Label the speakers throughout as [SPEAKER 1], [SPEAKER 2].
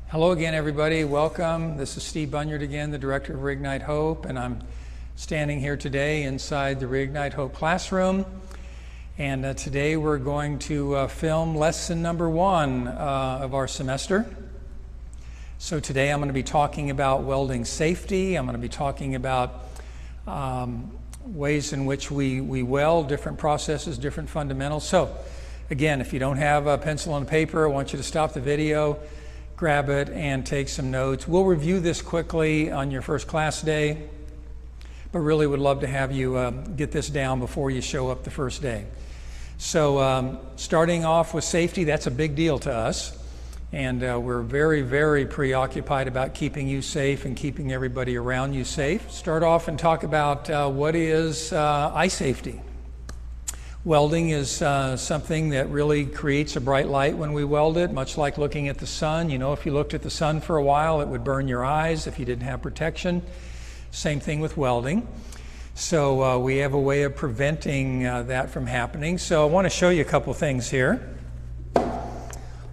[SPEAKER 1] Hello again, everybody. Welcome. This is Steve Bunyard again, the director of Reignite Hope, and I'm standing here today inside the Reignite Hope classroom. And today we're going to film lesson number 1 of our semester. So today I'm going to be talking about welding safety. I'm going to be talking about ways in which we weld, different processes, different fundamentals. So again, if you don't have a pencil and paper, I want you to stop the video, grab it, and take some notes. We'll review this quickly on your first class day, but really would love to have you get this down before you show up the first day. So starting off with safety, that's a big deal to us. And we're very, very preoccupied about keeping you safe and keeping everybody around you safe. Start off and talk about what is eye safety. Welding is something that really creates a bright light when we weld it, much like looking at the sun. You know, if you looked at the sun for a while, it would burn your eyes if you didn't have protection. Same thing with welding. So we have a way of preventing that from happening. So I want to show you a couple things here.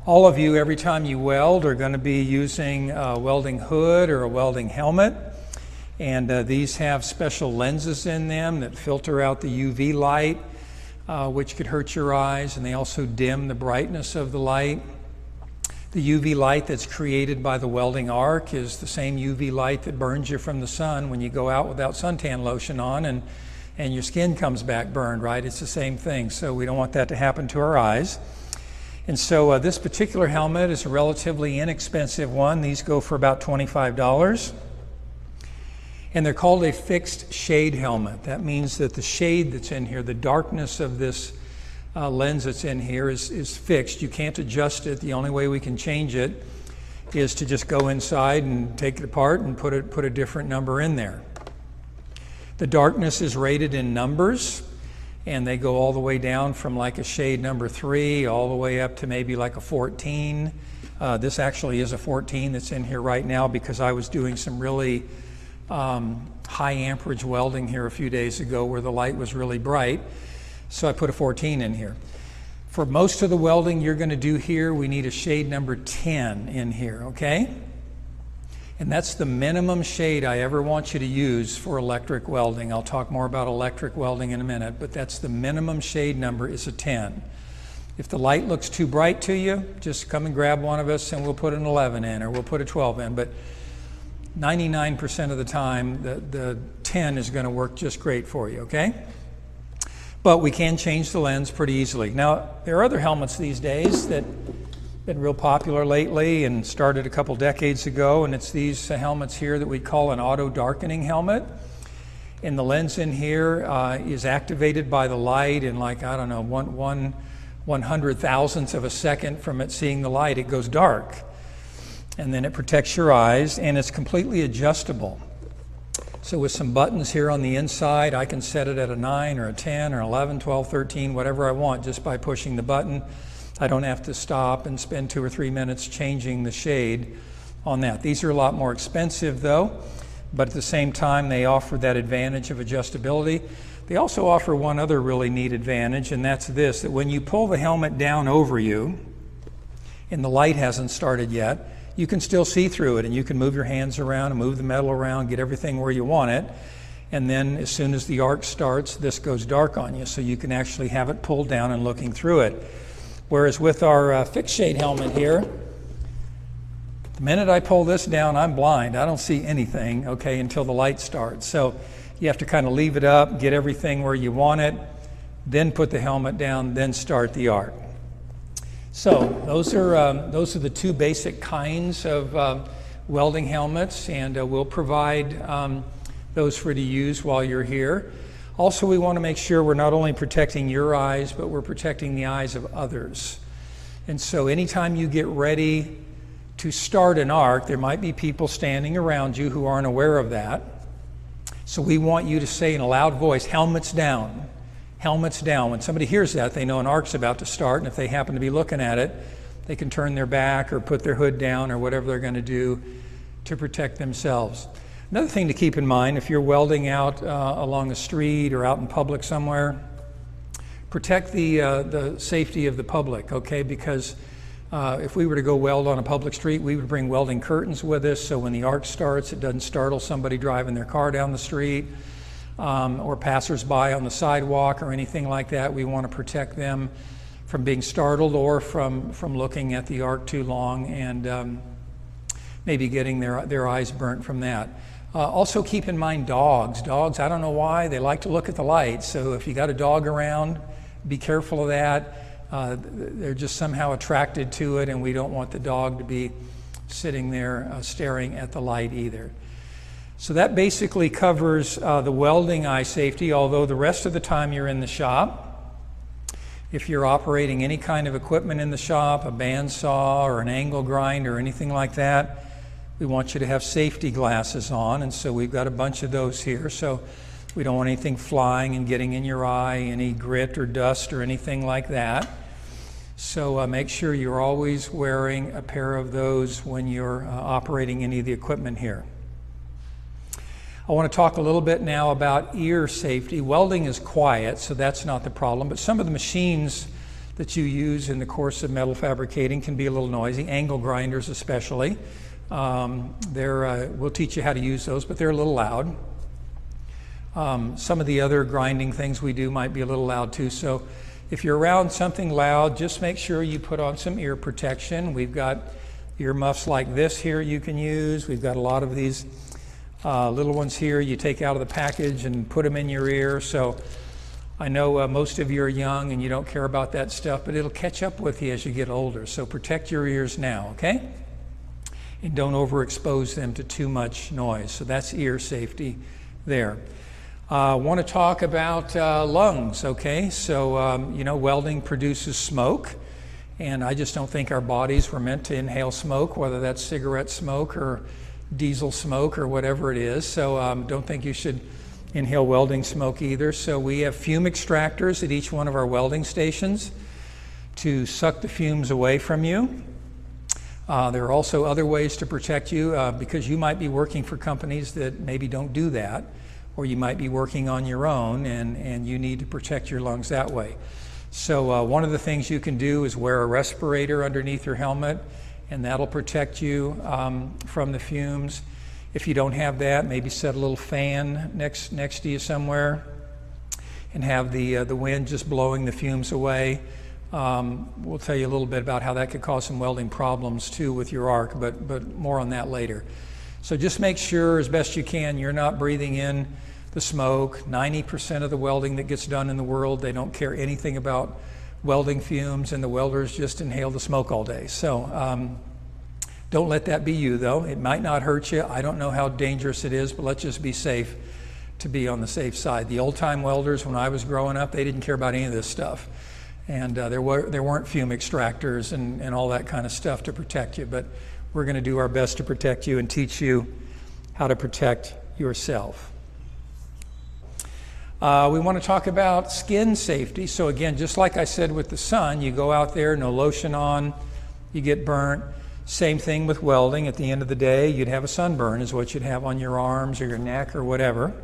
[SPEAKER 1] All of you, every time you weld, are going to be using a welding hood or a welding helmet. And these have special lenses in them that filter out the UV light, which could hurt your eyes, and they also dim the brightness of the light. The UV light that's created by the welding arc is the same UV light that burns you from the sun when you go out without suntan lotion on and your skin comes back burned, right? It's the same thing, so we don't want that to happen to our eyes. And so this particular helmet is a relatively inexpensive one. These go for about $25. And they're called a fixed shade helmet. That means that the shade that's in here, the darkness of this lens that's in here is fixed. You can't adjust it. The only way we can change it is to just go inside and take it apart and put a different number in there. The darkness is rated in numbers, and they go all the way down from like a shade number 3 all the way up to maybe like a 14. This actually is a 14 that's in here right now because I was doing some really high amperage welding here a few days ago where the light was really bright, so I put a 14 in here. For most of the welding you're going to do here, we need a shade number 10 in here, okay? And that's the minimum shade I ever want you to use for electric welding. I'll talk more about electric welding in a minute, but that's the minimum shade number is a 10. If the light looks too bright to you, just come and grab one of us and we'll put an 11 in, or we'll put a 12 in. But 99% of the time, the 10 is going to work just great for you, okay? But we can change the lens pretty easily. Now, there are other helmets these days that have been real popular lately and started a couple decades ago, and it's these helmets here that we call an auto darkening helmet. And the lens in here is activated by the light in like, I don't know, 1/100,000th of a second from it seeing the light, it goes dark. And then it protects your eyes, and it's completely adjustable. So with some buttons here on the inside, I can set it at a 9 or a 10 or 11, 12, 13, whatever I want just by pushing the button. I don't have to stop and spend 2 or 3 minutes changing the shade on that. These are a lot more expensive though, but at the same time they offer that advantage of adjustability. They also offer one other really neat advantage, and that's this, that when you pull the helmet down over you and the light hasn't started yet, you can still see through it, and you can move your hands around and move the metal around, get everything where you want it. And then as soon as the arc starts, this goes dark on you, so you can actually have it pulled down and looking through it. Whereas with our fixed shade helmet here, the minute I pull this down, I'm blind. I don't see anything, okay, until the light starts. So you have to kind of leave it up, get everything where you want it, then put the helmet down, then start the arc. So those are the 2 basic kinds of welding helmets, and we'll provide those for you to use while you're here. Also, we want to make sure we're not only protecting your eyes, but we're protecting the eyes of others. And so anytime you get ready to start an arc, there might be people standing around you who aren't aware of that. So we want you to say in a loud voice, "Helmets down. Helmets down." When somebody hears that, they know an arc's about to start, and if they happen to be looking at it, they can turn their back or put their hood down or whatever they're going to do to protect themselves. Another thing to keep in mind, if you're welding out along a street or out in public somewhere, protect the safety of the public, okay? Because If we were to go weld on a public street, we would bring welding curtains with us, so when the arc starts, it doesn't startle somebody driving their car down the street, or passersby on the sidewalk or anything like that. We want to protect them from being startled or from looking at the arc too long and maybe getting their eyes burnt from that. Also keep in mind dogs. Dogs, I don't know why, they like to look at the light. So if you got a dog around, be careful of that. They're just somehow attracted to it, and we don't want the dog to be sitting there staring at the light either. So that basically covers the welding eye safety, although the rest of the time you're in the shop. If you're operating any kind of equipment in the shop, a bandsaw or an angle grinder or anything like that, we want you to have safety glasses on, and so we've got a bunch of those here. So we don't want anything flying and getting in your eye, any grit or dust or anything like that. So make sure you're always wearing a pair of those when you're operating any of the equipment here. I want to talk a little bit now about ear safety. Welding is quiet, so that's not the problem, but some of the machines that you use in the course of metal fabricating can be a little noisy, angle grinders especially. We'll teach you how to use those, but they're a little loud. Some of the other grinding things we do might be a little loud too. So if you're around something loud, just make sure you put on some ear protection. We've got ear muffs like this here you can use. We've got a lot of these little ones here you take out of the package and put them in your ear. So I know most of you are young and you don't care about that stuff, but it'll catch up with you as you get older. So protect your ears now, okay? And don't overexpose them to too much noise. So that's ear safety there. I want to talk about lungs, okay? So, you know, welding produces smoke, and I just don't think our bodies were meant to inhale smoke, whether that's cigarette smoke or diesel smoke or whatever it is. So don't think you should inhale welding smoke either. So we have fume extractors at each one of our welding stations to suck the fumes away from you. There are also other ways to protect you because you might be working for companies that maybe don't do that, or you might be working on your own and you need to protect your lungs that way. So one of the things you can do is wear a respirator underneath your helmet, and that'll protect you from the fumes. If you don't have that, maybe set a little fan next to you somewhere and have the wind just blowing the fumes away. We'll tell you a little bit about how that could cause some welding problems too with your arc, but more on that later. So just make sure as best you can you're not breathing in the smoke. 90% of the welding that gets done in the world, they don't care anything about welding fumes, and the welders just inhale the smoke all day. So don't let that be you though. It might not hurt you. I don't know how dangerous it is, but let's just be safe to be on the safe side. The old-time welders, when I was growing up, they didn't care about any of this stuff. And there weren't fume extractors and all that kind of stuff to protect you, but we're going to do our best to protect you and teach you how to protect yourself. We want to talk about skin safety. So again, just like I said with the sun, you go out there, no lotion on, you get burnt. Same thing with welding. At the end of the day, you'd have a sunburn is what you'd have on your arms or your neck or whatever.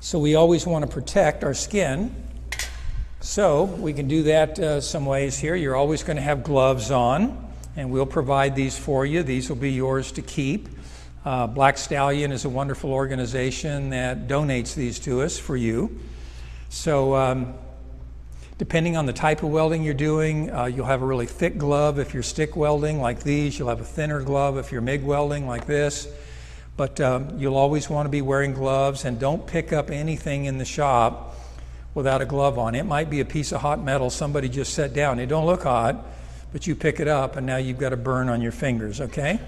[SPEAKER 1] So we always want to protect our skin. So we can do that some ways here. You're always going to have gloves on, and we'll provide these for you. These will be yours to keep. Black Stallion is a wonderful organization that donates these to us for you. So depending on the type of welding you're doing, you'll have a really thick glove if you're stick welding like these. You'll have a thinner glove if you're MIG welding like this. But you'll always want to be wearing gloves, and don't pick up anything in the shop without a glove on. It might be a piece of hot metal somebody just set down. It don't look hot, but you pick it up and now you've got a burn on your fingers, okay?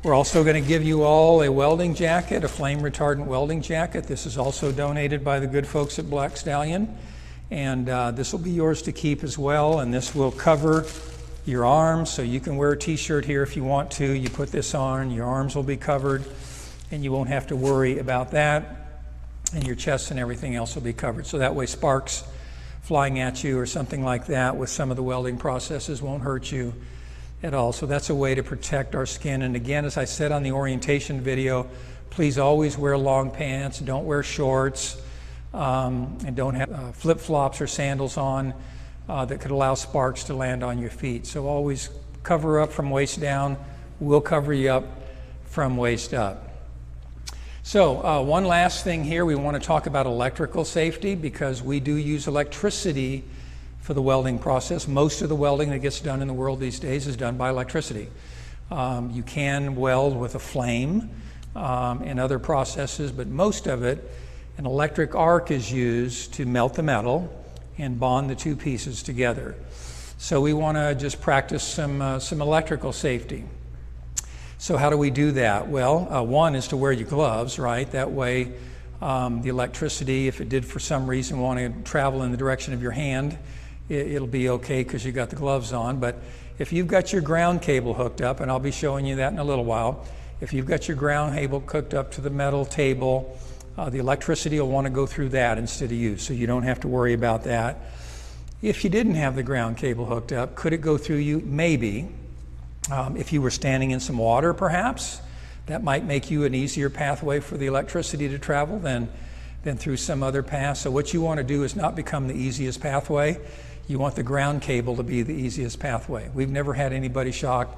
[SPEAKER 1] We're also going to give you all a welding jacket, a flame retardant welding jacket. This is also donated by the good folks at Black Stallion. And this will be yours to keep as well, and this will cover your arms, so you can wear a t-shirt here if you want to. You put this on, your arms will be covered, and you won't have to worry about that. And your chest and everything else will be covered. So that way sparks flying at you or something like that with some of the welding processes won't hurt you at all. So that's a way to protect our skin. And again, as I said on the orientation video, please always wear long pants, don't wear shorts, and don't have flip-flops or sandals on that could allow sparks to land on your feet. So always cover up from waist down. We'll cover you up from waist up. So one last thing here, we want to talk about electrical safety because we do use electricity for the welding process. Most of the welding that gets done in the world these days is done by electricity. You can weld with a flame and other processes, but most of it, an electric arc is used to melt the metal and bond the two pieces together. So we want to just practice some electrical safety. So how do we do that? Well, one is to wear your gloves, right? That way the electricity, if it did for some reason want to travel in the direction of your hand, it'll be okay because you got the gloves on. But if you've got your ground cable hooked up, and I'll be showing you that in a little while, if you've got your ground cable hooked up to the metal table, the electricity will want to go through that instead of you, so you don't have to worry about that. If you didn't have the ground cable hooked up, could it go through you? Maybe. If you were standing in some water, perhaps, that might make you an easier pathway for the electricity to travel than through some other path. So what you want to do is not become the easiest pathway. You want the ground cable to be the easiest pathway. We've never had anybody shocked.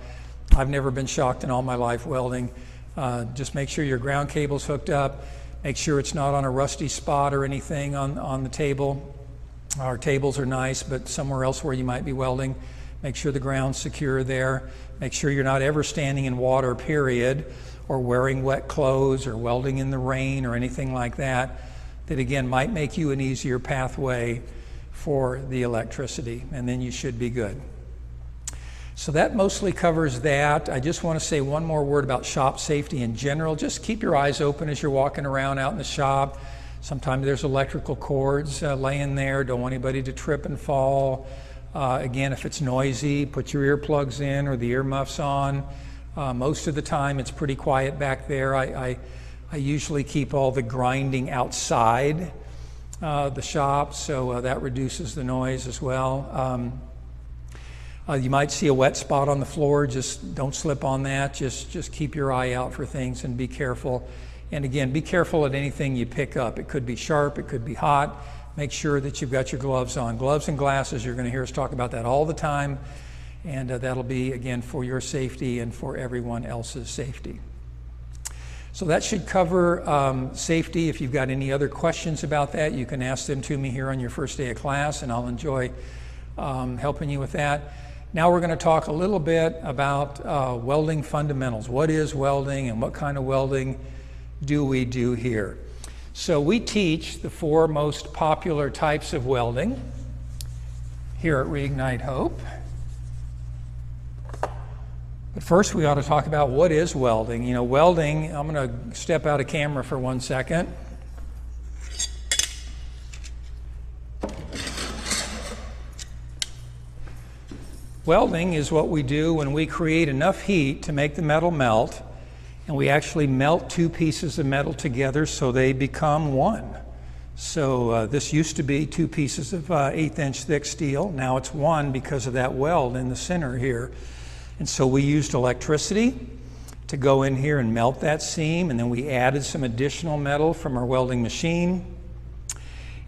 [SPEAKER 1] I've never been shocked in all my life welding. Just make sure your ground cable's hooked up. Make sure it's not on a rusty spot or anything on the table. Our tables are nice, but somewhere else where you might be welding, make sure the ground's secure there. Make sure you're not ever standing in water, period, or wearing wet clothes or welding in the rain or anything like that, that again might make you an easier pathway for the electricity, and then you should be good. So that mostly covers that. I just want to say one more word about shop safety in general. Just keep your eyes open as you're walking around out in the shop. Sometimes there's electrical cords laying there. Don't want anybody to trip and fall. Again, if it's noisy, put your earplugs in or the earmuffs on. Most of the time it's pretty quiet back there. I usually keep all the grinding outside the shop, so that reduces the noise as well. You might see a wet spot on the floor. Just don't slip on that. Just keep your eye out for things and be careful. And again, be careful at anything you pick up. It could be sharp, it could be hot. Make sure that you've got your gloves on. Gloves and glasses, you're going to hear us talk about that all the time. And that'll be, again, for your safety and for everyone else's safety. So that should cover safety. If you've got any other questions about that, you can ask them to me here on your first day of class, and I'll enjoy helping you with that. Now we're going to talk a little bit about welding fundamentals. What is welding and what kind of welding do we do here? So we teach the 4 most popular types of welding here at Reignite Hope. But first we ought to talk about what is welding. You know, welding, I'm going to step out of camera for 1 second. Welding is what we do when we create enough heat to make the metal melt, and we actually melt 2 pieces of metal together so they become one. So this used to be 2 pieces of 1/8-inch thick steel. Now it's one because of that weld in the center here. And so we used electricity to go in here and melt that seam, and then we added some additional metal from our welding machine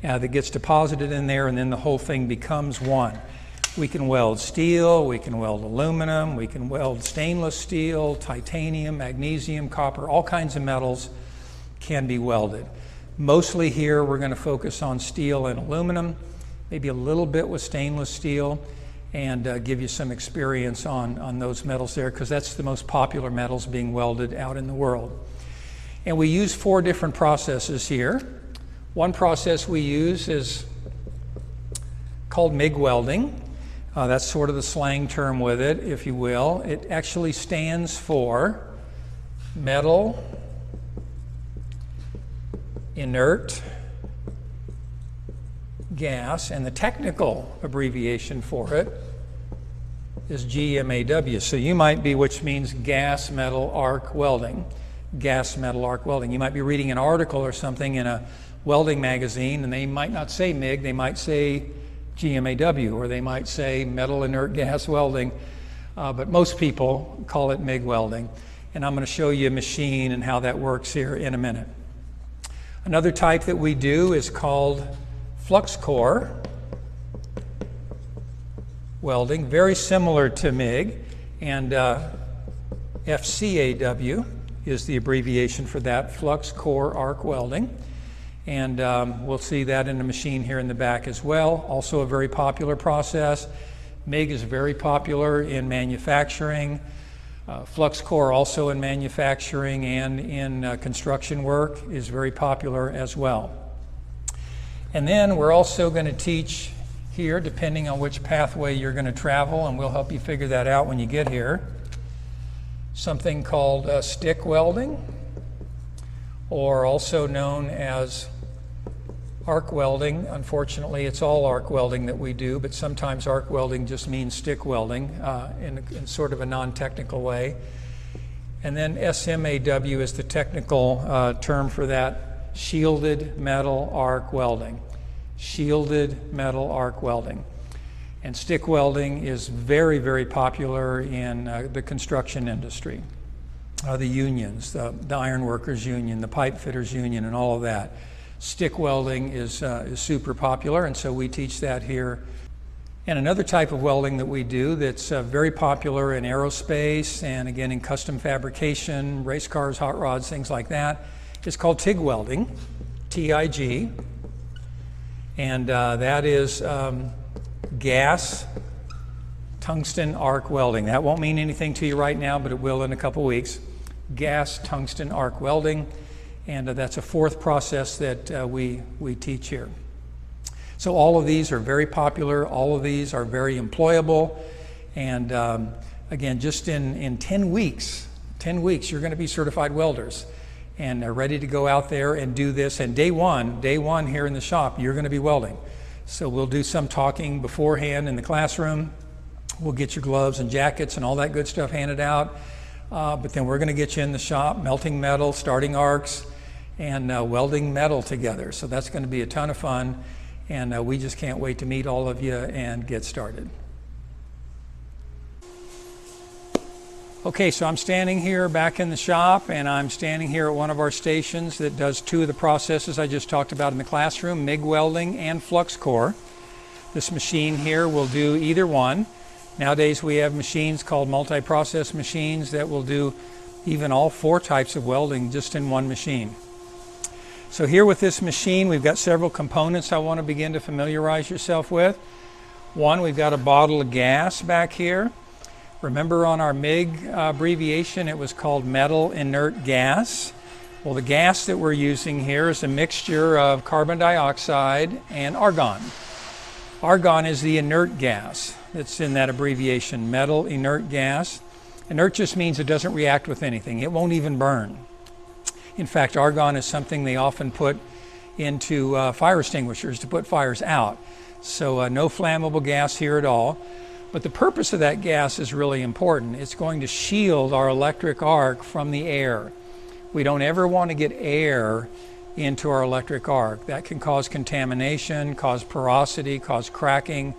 [SPEAKER 1] that gets deposited in there, and then the whole thing becomes one. We can weld steel, we can weld aluminum, we can weld stainless steel, titanium, magnesium, copper, all kinds of metals can be welded. Mostly here we're going to focus on steel and aluminum, maybe a little bit with stainless steel, and give you some experience on those metals there, because that's the most popular metals being welded out in the world. And we use 4 different processes here. One process we use is called MIG welding. That's sort of the slang term with it, if you will. It actually stands for metal inert gas, and the technical abbreviation for it is GMAW. So you might be, which means gas metal arc welding. Gas metal arc welding. You might be reading an article or something in a welding magazine, and they might not say MIG, they might say GMAW, or they might say metal inert gas welding, but most people call it MIG welding. And I'm going to show you a machine and how that works here in a minute. Another type that we do is called flux core welding, very similar to MIG, and FCAW is the abbreviation for that, flux core arc welding. And we'll see that in the machine here in the back as well. Also a very popular process. MIG is very popular in manufacturing. Flux core also in manufacturing and in construction work is very popular as well. And then we're also going to teach here, depending on which pathway you're going to travel, and we'll help you figure that out when you get here, something called stick welding, or also known as arc welding. Unfortunately, it's all arc welding that we do, but sometimes arc welding just means stick welding in sort of a non-technical way. And then SMAW is the technical term for that, shielded metal arc welding. Shielded metal arc welding. And stick welding is very, very popular in the construction industry. The unions, the iron workers union, the pipe fitters union, and all of that. Stick welding is super popular, and so we teach that here. And another type of welding that we do that's very popular in aerospace and again in custom fabrication, race cars, hot rods, things like that, is called TIG welding, T-I-G. And that is gas tungsten arc welding. That won't mean anything to you right now, but it will in a couple weeks. Gas tungsten arc welding, and that's a fourth process that we teach here. So all of these are very popular, all of these are very employable, and again, just in 10 weeks, you're going to be certified welders and are ready to go out there and do this. And day one here in the shop, you're going to be welding. So we'll do some talking beforehand in the classroom. We'll get your gloves and jackets and all that good stuff handed out. But then we're going to get you in the shop, melting metal, starting arcs, and welding metal together. So that's going to be a ton of fun. And we just can't wait to meet all of you and get started. Okay, so I'm standing here back in the shop, and I'm standing here at one of our stations that does two of the processes I just talked about in the classroom, MIG welding and flux core. This machine here will do either one. Nowadays we have machines called multi-process machines that will do even all four types of welding just in one machine. So here with this machine, we've got several components I want to begin to familiarize yourself with. One, we've got a bottle of gas back here. Remember on our MIG abbreviation, it was called metal inert gas. Well, the gas that we're using here is a mixture of carbon dioxide and argon. Argon is the inert gas that's in that abbreviation, metal inert gas. Inert just means it doesn't react with anything. It won't even burn. In fact, argon is something they often put into fire extinguishers to put fires out. So no flammable gas here at all. But the purpose of that gas is really important. It's going to shield our electric arc from the air. We don't ever want to get air into our electric arc. That can cause contamination, cause porosity, cause cracking.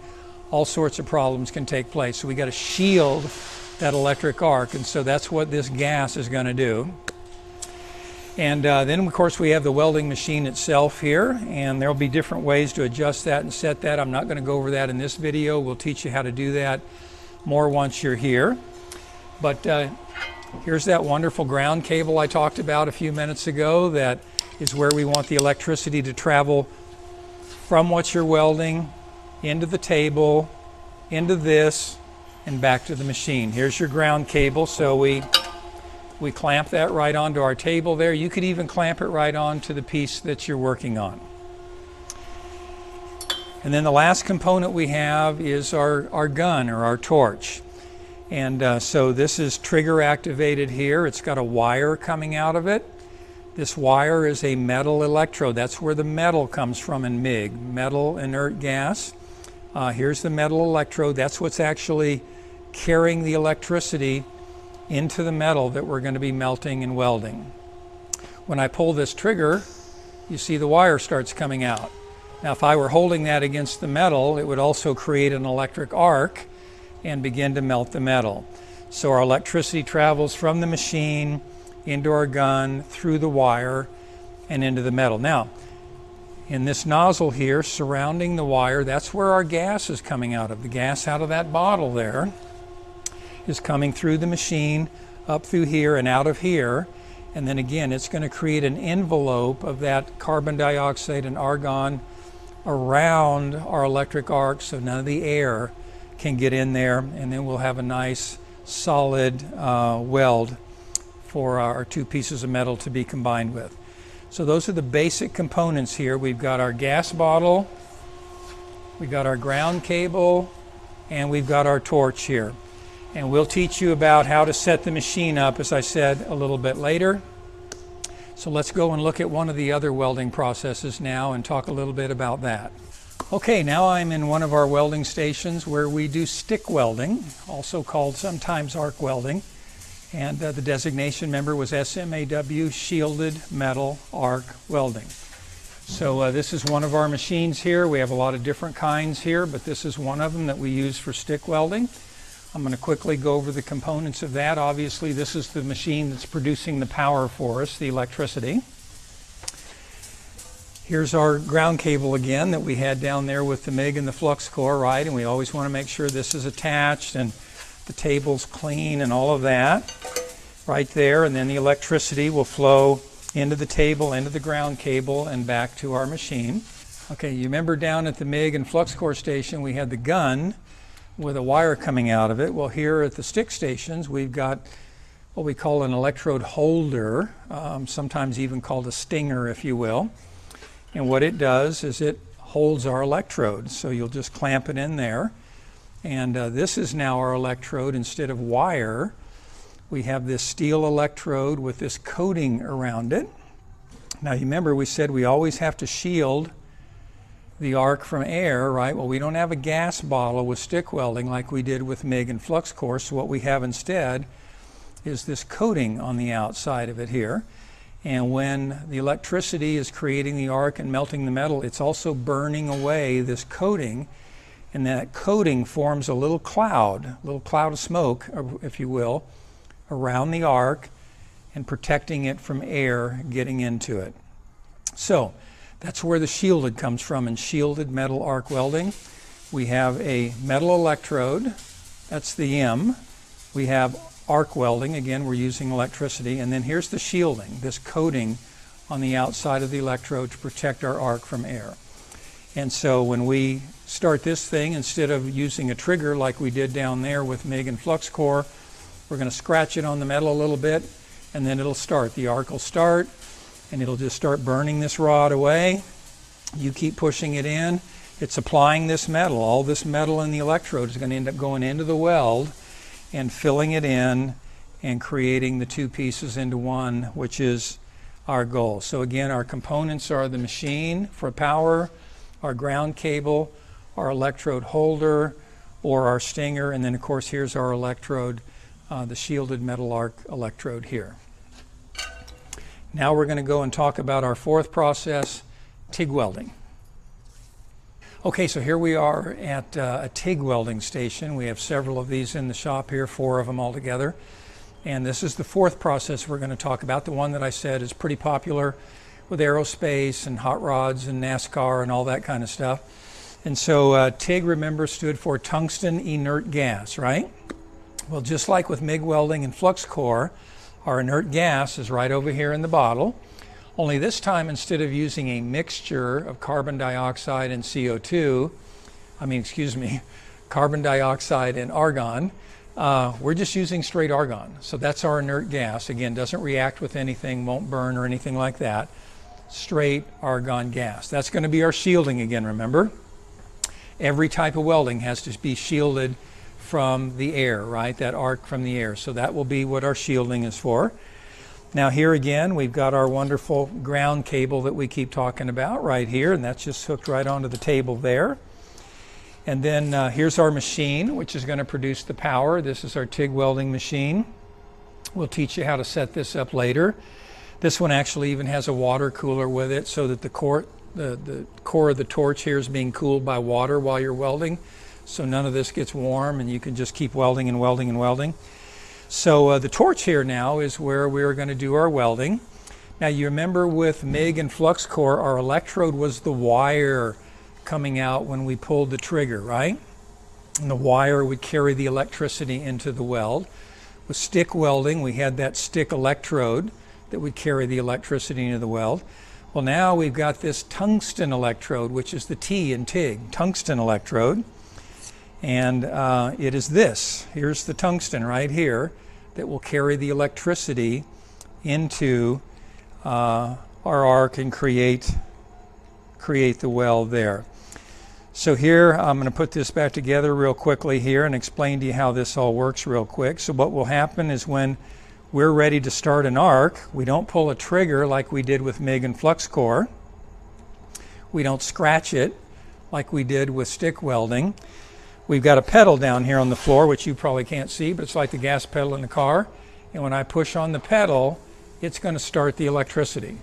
[SPEAKER 1] All sorts of problems can take place. So we got to shield that electric arc, and so that's what this gas is going to do. And then of course we have the welding machine itself here, and there'll be different ways to adjust that and set that. I'm not going to go over that in this video. We'll teach you how to do that more once you're here. But here's that wonderful ground cable I talked about a few minutes ago. That is where we want the electricity to travel from what you're welding into the table, into this, and back to the machine. Here's your ground cable. So we clamp that right onto our table there. You could even clamp it right onto the piece that you're working on. And then the last component we have is our gun or our torch. And so this is trigger activated here. It's got a wire coming out of it. This wire is a metal electrode. That's where the metal comes from in MIG, metal inert gas. Here's the metal electrode. That's what's actually carrying the electricity into the metal that we're going to be melting and welding. When I pull this trigger, you see the wire starts coming out. Now if I were holding that against the metal, it would also create an electric arc and begin to melt the metal. So our electricity travels from the machine into our gun, through the wire, and into the metal. Now, In this nozzle here surrounding the wire, that's where our gas is coming out of. The gas out of that bottle there is coming through the machine, up through here and out of here. And then again, it's going to create an envelope of that carbon dioxide and argon around our electric arc so none of the air can get in there, and then we'll have a nice solid weld for our two pieces of metal to be combined with. So those are the basic components here. We've got our gas bottle, we've got our ground cable, and we've got our torch here. And we'll teach you about how to set the machine up, as I said, a little bit later. So let's go and look at one of the other welding processes now and talk a little bit about that. Okay, now I'm in one of our welding stations where we do stick welding, also called sometimes arc welding. And the designation member was SMAW, Shielded Metal Arc Welding. So this is one of our machines here. We have a lot of different kinds here, but this is one of them that we use for stick welding. I'm going to quickly go over the components of that. Obviously, this is the machine that's producing the power for us, the electricity. Here's our ground cable again that we had down there with the MIG and the flux core, right? And we always want to make sure this is attached and the table's clean and all of that right there. And then the electricity will flow into the table, into the ground cable, and back to our machine. Okay, you remember down at the MIG and flux core station, we had the gun with a wire coming out of it. Well, here at the stick stations, we've got what we call an electrode holder, sometimes even called a stinger, if you will. And what it does is it holds our electrode. So you'll just clamp it in there. And this is now our electrode. Instead of wire, we have this steel electrode with this coating around it. Now, you remember we said we always have to shield the arc from air, right? Well, we don't have a gas bottle with stick welding like we did with MIG and flux core. So what we have instead is this coating on the outside of it here. And when the electricity is creating the arc and melting the metal, it's also burning away this coating. And that coating forms a little cloud of smoke, if you will, around the arc and protecting it from air getting into it. So that's where the shielded comes from in shielded metal arc welding. We have a metal electrode, that's the M. We have arc welding, again we're using electricity, and then here's the shielding, this coating on the outside of the electrode to protect our arc from air. And so when we start this thing, instead of using a trigger like we did down there with MIG and flux core, we're going to scratch it on the metal a little bit, and then it'll start. The arc will start, and it'll just start burning this rod away. You keep pushing it in. It's applying this metal. All this metal in the electrode is going to end up going into the weld and filling it in and creating the two pieces into one, which is our goal. So again, our components are the machine for power, our ground cable, our electrode holder, or our stinger, and then of course here's our electrode, the shielded metal arc electrode here. Now we're going to go and talk about our fourth process, TIG welding. Okay, so here we are at a TIG welding station. We have several of these in the shop here, 4 of them altogether. And this is the fourth process we're going to talk about, the one that I said is pretty popular with aerospace and hot rods and NASCAR and all that kind of stuff. And so TIG, remember, stood for tungsten inert gas, right? Well, just like with MIG welding and flux core, our inert gas is right over here in the bottle. Only this time, instead of using a mixture of carbon dioxide and CO2, carbon dioxide and argon, we're just using straight argon. So that's our inert gas. Again, doesn't react with anything, won't burn or anything like that. Straight argon gas. That's going to be our shielding again, remember? Every type of welding has to be shielded from the air, right? That arc from the air. So that will be what our shielding is for. Now here again, we've got our wonderful ground cable that we keep talking about right here, and that's just hooked right onto the table there. And then here's our machine, which is going to produce the power. This is our TIG welding machine. We'll teach you how to set this up later. This one actually even has a water cooler with it so that the core of the torch here is being cooled by water while you're welding. So none of this gets warm and you can just keep welding and welding and welding. So the torch here now is where we're going to do our welding. Now you remember with MIG and flux core, our electrode was the wire coming out when we pulled the trigger, right? And the wire would carry the electricity into the weld. With stick welding, we had that stick electrode that would carry the electricity into the weld. Well, now we've got this tungsten electrode, which is the T in TIG, tungsten electrode. And it is this. Here's the tungsten right here that will carry the electricity into our arc and create the weld there. So here I'm going to put this back together real quickly here and explain to you how this all works real quick. So what will happen is when we're ready to start an arc, we don't pull a trigger like we did with MIG and flux core. We don't scratch it like we did with stick welding. We've got a pedal down here on the floor, which you probably can't see, but it's like the gas pedal in the car. And when I push on the pedal, it's going to start the electricity.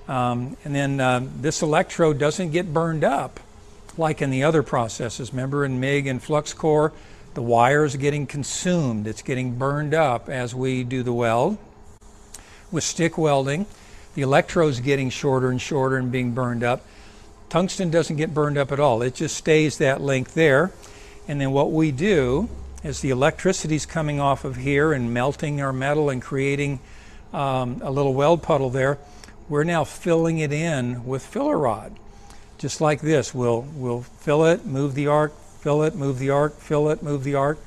[SPEAKER 1] And then this electrode doesn't get burned up like in the other processes. Remember in MIG and flux core, the wire is getting consumed. It's getting burned up as we do the weld. With stick welding, the electrode's getting shorter and shorter and being burned up. Tungsten doesn't get burned up at all. It just stays that length there. And then what we do is the electricity's coming off of here and melting our metal and creating a little weld puddle there. We're now filling it in with filler rod. Just like this, we'll fill it, move the arc, fill it, move the arc, fill it, move the arc.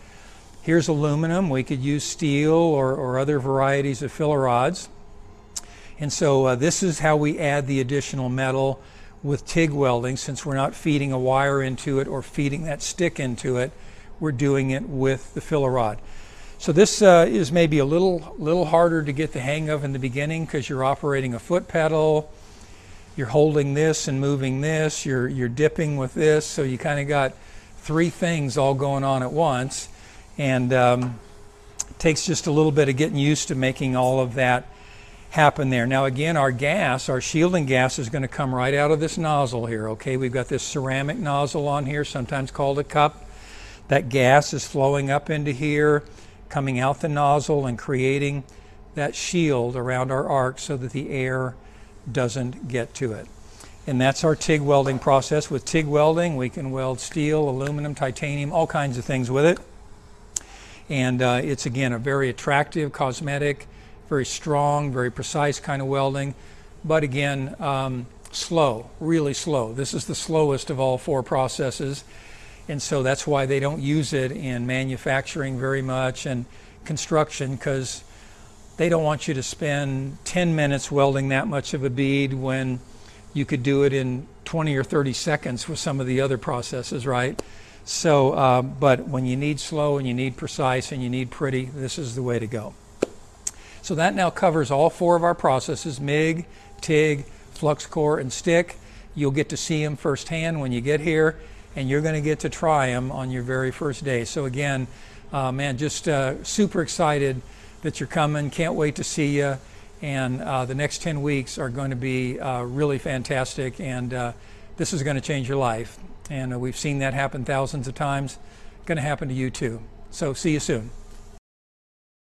[SPEAKER 1] Here's aluminum. We could use steel or other varieties of filler rods. And so this is how we add the additional metal with TIG welding. Since we're not feeding a wire into it or feeding that stick into it, we're doing it with the filler rod. So this is maybe a little harder to get the hang of in the beginning because you're operating a foot pedal, you're holding this and moving this, you're dipping with this, so you kind of got three things all going on at once, and it takes just a little bit of getting used to making all of that happen there. Now again, our gas, our shielding gas, is going to come right out of this nozzle here. Okay, we've got this ceramic nozzle on here, sometimes called a cup. That gas is flowing up into here, coming out the nozzle and creating that shield around our arc so that the air doesn't get to it. And that's our TIG welding process. With TIG welding, we can weld steel, aluminum, titanium, all kinds of things with it. And it's, again, a very attractive, cosmetic, very strong, very precise kind of welding. But again, slow, really slow. This is the slowest of all four processes. And so that's why they don't use it in manufacturing very much and construction, because they don't want you to spend 10 minutes welding that much of a bead when you could do it in 20 or 30 seconds with some of the other processes, right? So, but when you need slow and you need precise and you need pretty, this is the way to go. So that now covers all four of our processes: MIG, TIG, flux core, and stick. You'll get to see them firsthand when you get here, and you're going to get to try them on your very first day. So again, man, just super excited that you're coming. Can't wait to see you. And the next 10 weeks are going to be really fantastic, and this is going to change your life. And we've seen that happen thousands of times. Going to happen to you too. So see you soon.